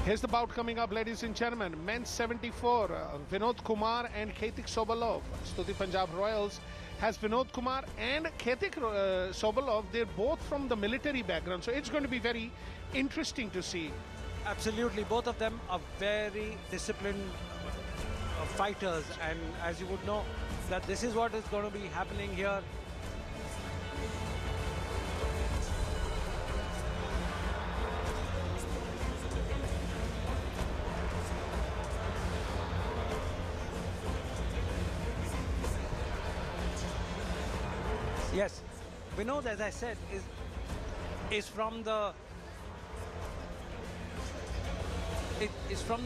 Here's the bout coming up, ladies and gentlemen. Men's 74, Vinod Kumar and Kartik Sobolov. Stuti Punjab Royals has Vinod Kumar and Kartik Sobolov. They're both from the military background, so it's going to be very interesting to see. Absolutely, both of them are very disciplined fighters, and as you would know, that this is what is going to be happening here. Yes, Vinod, as I said, is from the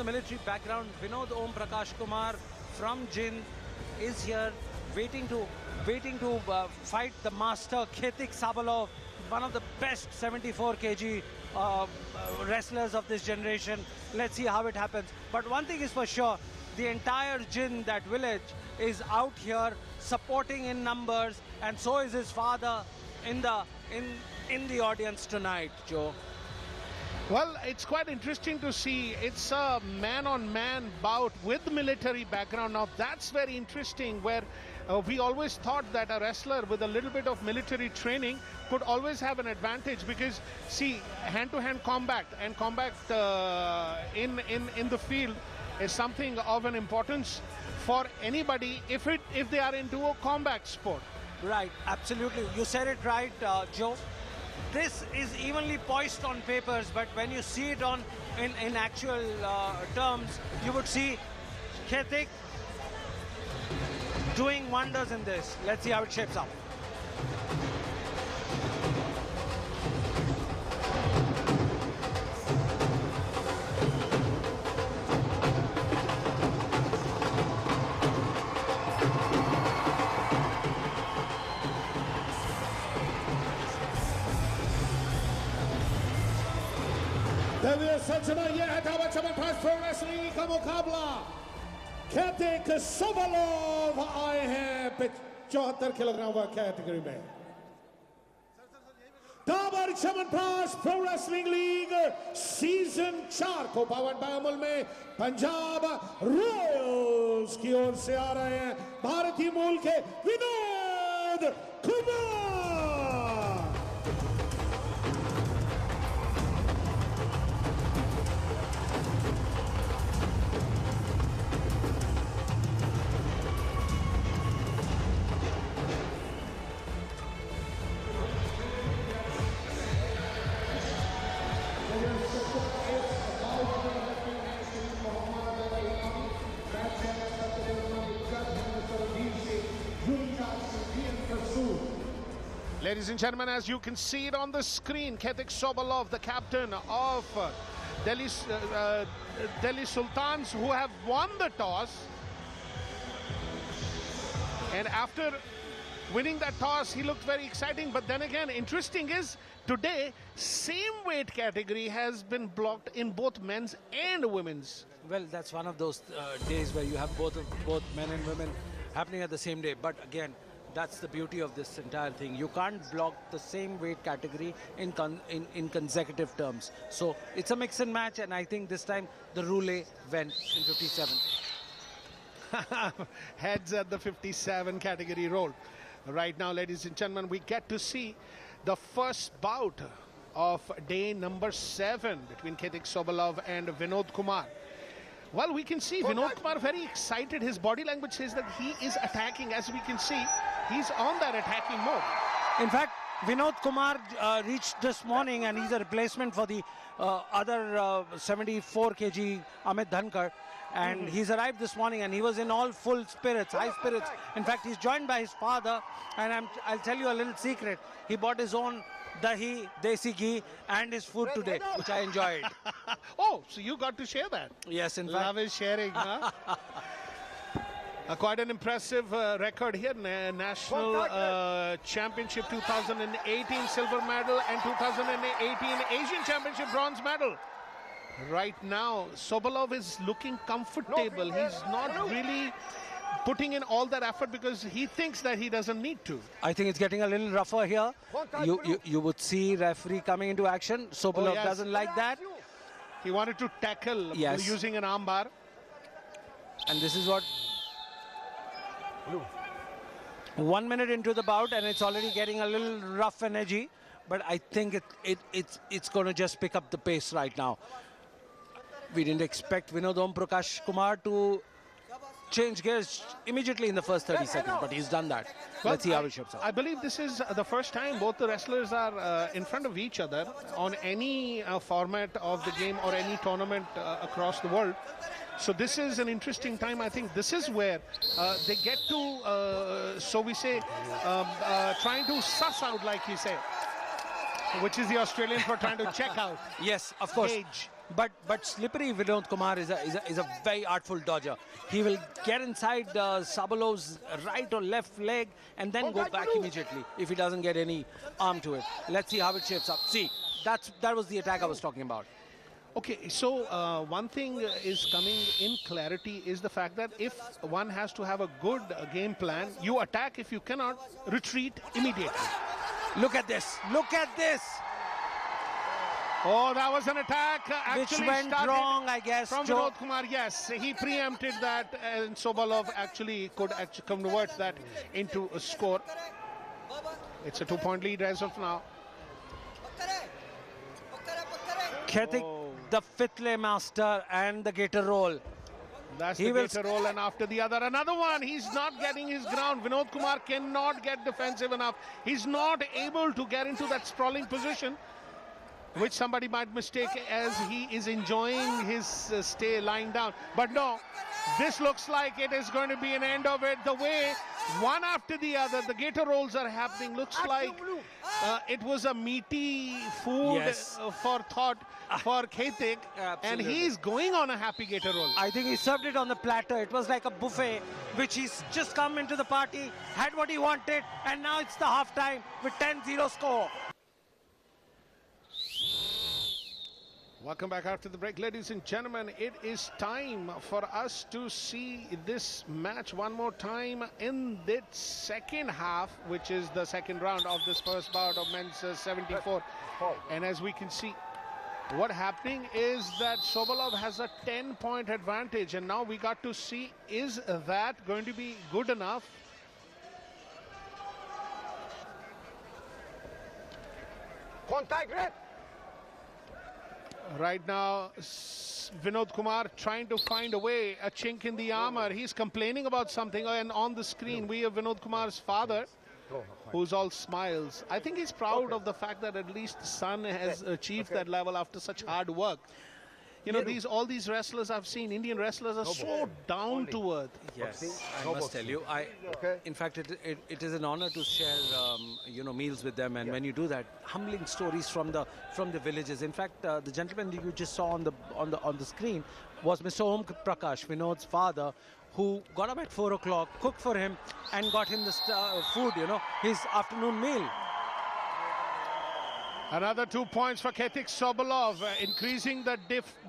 military background. Vinod Om Prakash Kumar from Jind is here, waiting to fight the master Kartik Sobolov, one of the best 74 kg wrestlers of this generation. Let's see how it happens. But one thing is for sure, the entire Jind, that village, is out here supporting in numbers, and so is his father in the audience tonight, Joe. Well, it's quite interesting to see. It's a man-on-man bout with military background. Now, that's very interesting, where we always thought that a wrestler with a little bit of military training could always have an advantage, because, see, hand-to-hand combat and combat in the field is something of an importance for anybody if they are into a combat sport. Right, absolutely. You said it right, Joe. This is evenly poised on papers, but when you see it in actual terms, you would see Kartik doing wonders in this. Let's see how it shapes up. सचना ये है दावत chyawanprash pro wrestling का मुकाबला। कार्तिक सोबोलोव आए हैं 74 kilogram category में। The power chyawanprash pro wrestling league season 4 को पावन बामुल में पंजाब रॉयल्स की ओर से आ रहे हैं भारतीय मूल के Vinod Kumar. Ladies and gentlemen, as you can see it on the screen, Kartik Sobolov, the captain of Delhi Sultans, who have won the toss. And after winning that toss, he looked very exciting. But then again, interesting is today, same weight category has been blocked in both men's and women's. Well, that's one of those days where you have both men and women happening at the same day. But again, that's the beauty of this entire thing. You can't block the same weight category in consecutive terms. So it's a mix and match, and I think this time the roulette went in 57. Heads at the 57 category roll. Right now, ladies and gentlemen, we get to see the first bout of day number 7 between Kartik Sobolov and Vinod Kumar. Well, we can see Vinod Kumar very excited. His body language says that he is attacking. As we can see, he's on that attacking mode. In fact, Vinod Kumar reached this morning, and he's a replacement for the other 74 kg Amit Dhankar. And he's arrived this morning, and he was in all full spirits, high spirits. In fact, he's joined by his father, and I'll tell you a little secret. He bought his own dahi, desi ghee, and his food today, which I enjoyed. Oh, so you got to share that? Yes, in fact. Love is sharing, huh? Quite an impressive record here. National Championship 2018 silver medal and 2018 Asian Championship bronze medal. Right now, Sobolov is looking comfortable. He's not really putting in all that effort because he thinks that he doesn't need to. I think it's getting a little rougher here. You would see referee coming into action. Sobolov doesn't like that. He wanted to tackle Yes. using an armbar. And this is what... 1 minute into the bout, and it's already getting a little rough and edgy. But I think it's going to just pick up the pace right now. We didn't expect Vinod Om Prakash Kumar to change gears immediately in the first 30 seconds, but he's done that. Let's see how it shapes up. I believe this is the first time both the wrestlers are in front of each other on any format of the game or any tournament across the world. So this is an interesting time. I think this is where they get to, so we say, trying to suss out, like you say, which is the Australian for trying to check out. Yes, of course. Gauge. But slippery Vinod Kumar is a very artful dodger. He will get inside Sabalov's right or left leg and then go back immediately if he doesn't get any arm to it. Let's see how it shapes up. See, that was the attack I was talking about. Okay, so one thing is coming in clarity is the fact that if one has to have a good game plan, you attack. If you cannot, retreat immediately. Look at this. Look at this. Oh, that was an attack. Which went wrong, I guess. From Joe. Vinod Kumar, yes. He preempted that, and Sobolov could convert that into a score. It's a 2-point lead as of now. Khetik, the Fitle master, and the Gator roll. That's He the will Gator roll, and after the other, another one. He's not getting his ground. Vinod Kumar cannot get defensive enough. He's not able to get into that sprawling position, which somebody might mistake as he is enjoying his stay lying down. But no, this looks like it is going to be an end of it. The way one after the other, the Gator rolls are happening. Looks like it was a meaty food Yes. for thought for Khetik. And Absolutely. he's going on a happy Gator roll. I think he served it on the platter. It was like a buffet, which he's just come into the party, had what he wanted, and now it's the halftime with 10-0 score. Welcome back after the break, ladies and gentlemen. It is time for us to see this match one more time in the second half, which is the second round of this first bout of men's 74. And as we can see, what happening is that Sobolov has a 10-point advantage, and now we got to see, is that going to be good enough? Contact red. Right now, Vinod Kumar trying to find a way, a chink in the armor. He's complaining about something, and on the screen we have Vinod Kumar's father, who's all smiles. I think he's proud of the fact that at least the son has achieved that level after such hard work. You know, all these wrestlers I've seen, Indian wrestlers, are so down to earth. Yes, I must tell you. In fact, it is an honor to share, meals with them. And when you do that, humbling stories from the villages. In fact, the gentleman you just saw on the screen was Mr. Om Prakash, Vinod's father, who got up at 4 o'clock, cooked for him, and got him the food. His afternoon meal. Another 2 points for Khetik Sobolov, increasing the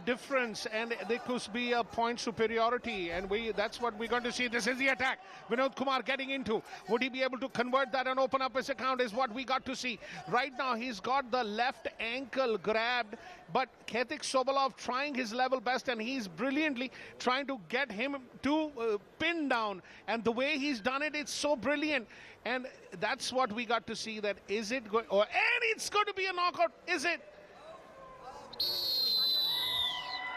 difference, and there could be a point superiority, and that's what we're going to see. This is the attack. Vinod Kumar getting into. Would he be able to convert that and open up his account is what we got to see. Right now, he's got the left ankle grabbed, but Khetik Sobolov trying his level best, and he's brilliantly trying to get him to pin down. And the way he's done it, it's so brilliant. And that's what we got to see, that is it going, and it's going to be a knockout, is it?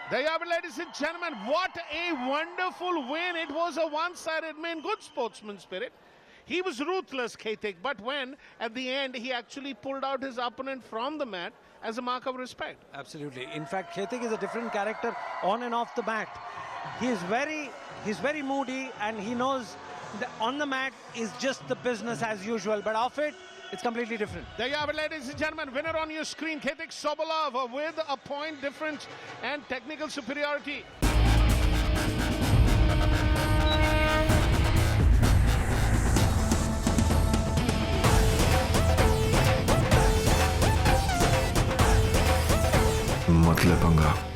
There you have it, ladies and gentlemen. What a wonderful win. It was a one-sided win. Good sportsman spirit. He was ruthless, Khetik, but when, at the end, he actually pulled out his opponent from the mat as a mark of respect. Absolutely. In fact, Khetik is a different character on and off the mat. He's very moody, and he knows that on the mat is just the business as usual, but off it, it's completely different. There you have it, ladies and gentlemen. Winner on your screen, Khetik Sobolov, with a point difference and technical superiority. मत ले पंगा।